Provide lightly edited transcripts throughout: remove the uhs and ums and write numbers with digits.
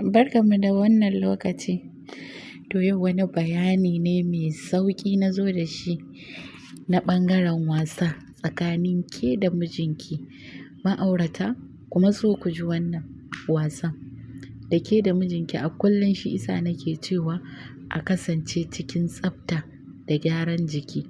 Barkanmu da wannan lokaci. To yau wani bayani ne mai sauƙi na zo da shi na ɓangaren wasa tsakanin ke da mijinki ma'aurata. Ku matso ku ji wannan wasan da ke da mijinki a kullum, shi isa nake cewa a kasance cikin tsafta da gyaran jiki.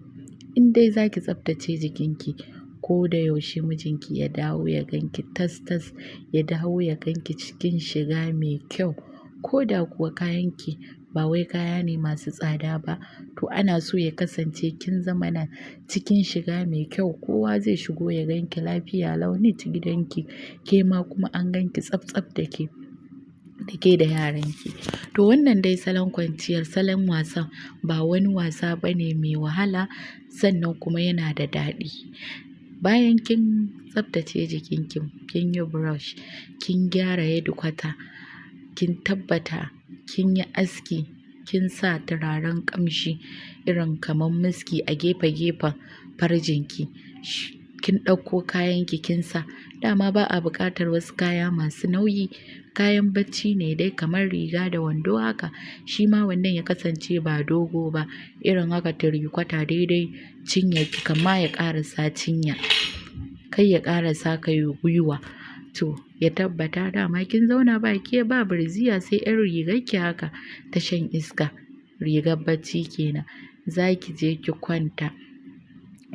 In dai za ki tsaftace jikinki, ko da yaushe mijinki ya dawo ya ganki tas-tas, ya dawo ya ganki cikin shiga mai kyau. Ko da kuwa kayanki ba wai kaya ne masu tsada ba, to ana so ya kasance kin zama na cikin shiga mai kyau. Kowa zai shigo ya ganki lafiya lau neat gidanki, ke ma kuma an ganki tsaf-tsaf da ke da yaranki. To wannan dai salon kwanciyar, salon wasan ba wani wasa bane mai wahala, sannan kuma yana da daɗi. Bayan kin tsaftace jikinki, kin yi brush, kin gyara headquarter, kin tabbata kin yi aski, kin sa turaren ƙamshi irin kamar miski a gefe-gefen farjinki, kin ɗauko kayanki kin sa. Dama ba a buƙatar wasu kaya masu nauyi, kayan bacci ne dai kamar riga da wando haka. Shi ma wannan ya kasance ba dogo ba, irin haka tiri-kwata daidai cinyarki, kamma ya ƙarasa cinya, kai ya ƙarasa kai gwiwa. To ya tabbata dama kin zauna ba ke ba birziya, sai 'yar rigarki haka ta shan iska, rigar bacci kenan. Za ki je ki kwanta,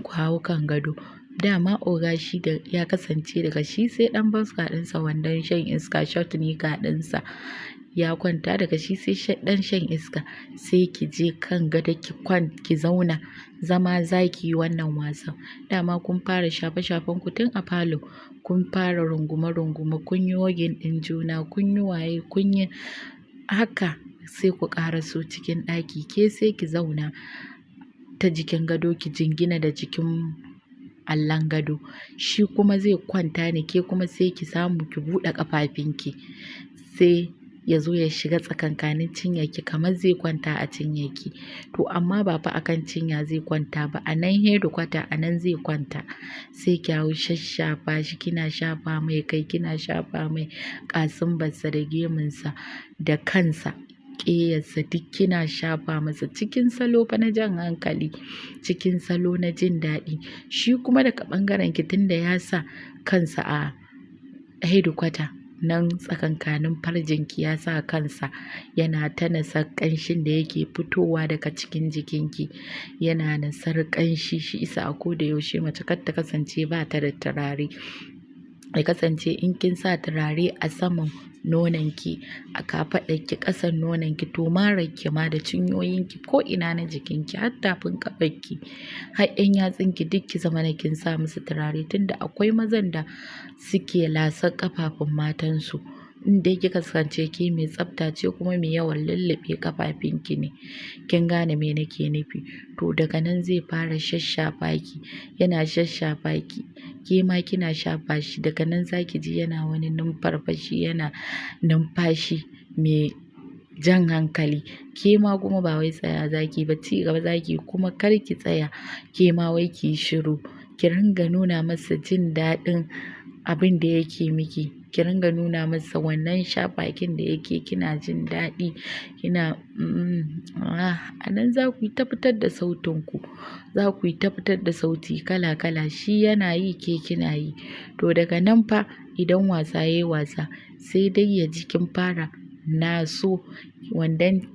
ku hau kan gado. Dama oga shi da ya kasance daga shi sai ɗan boxer ɗinsa, wandon shan iska, short nika ɗinsa ya kwanta, daga shi sai ɗan shan iska. Sai ki je kan gado ki zauna, zama za ki yi wannan wasan. Dama kun fara shafe-shafen ku tun a falo, kun fara rungume-rungume, kun yi hugging ɗin juna, kun yi waye, kun yi haka. Sai ku ƙaraso cikin ɗaki, ke sai ki zauna ta jikin gado, ki jingina da jikin allon gado. Shi kuma zai kwanta ne, ke kuma sai ki samu ki buɗe ƙafafunki, sai ya zo ya shiga tsakankanin cinyarki kamar zai kwanta a cinyarki. To amma ba fa a kan cinya zai kwanta ba, a nan headquarter a nan zai kwanta. Sai ki hau shashshafa shi, kina shafa mai kai, kina shafa mai ƙasumbarsa da gemunsa da kansa, ƙeyarsa duk kina shafa masa cikin salo fa na jan hankali, cikin salo na jin daɗi. Shi kuma daga ɓangarenki tunda ya sa kansa a headquarter nan tsakankanin farjinki, ya sa kansa yana ta nasar ƙanshin da yake fitowa daga cikin jikinki, yana nasar ƙanshi. Shi isa a ko da yaushe mace kar ta kasance ba ta da turare. Ya kasance in kin sa turare a saman nononki, a kafaɗarki, ƙasan nononki, to mararki ma da cinyoyinki, ko ina na jikinki, har tafin ƙafarki, har 'yan yatsunki duk ki zama na kin sa musu turare. Tunda akwai mazan da suke lasar ƙafafun matansu. In dai kika kasance ke mai tsafta ce kuma mai yawan lulluɓe ƙafafunki ne, kin gane me nake nufi. To daga nan zai fara shashshafa ki, yana shashshafa ki, ke ma kina shafa shi. Daga nan za ki ji yana wani numfarfashi, yana numfashi mai jan hankali. Ke ma kuma ba wai tsaya za ki ba, ci gaba za ki, kuma kar ki tsaya ke ma wai ki yi shiru. Ki ringa nuna masa jin daɗin abin da yake miki, ki ringa nuna masa wannan shafakin da yake, kina jin daɗi, kina a nan za ku yi ta fitar da sautinku, za ku yi ta fitar da sauti kala-kala. Shi yana yi, ke kina yi. To daga nan fa idan wasa ya yi wasa, sai dai ya ji kin fara naso wandon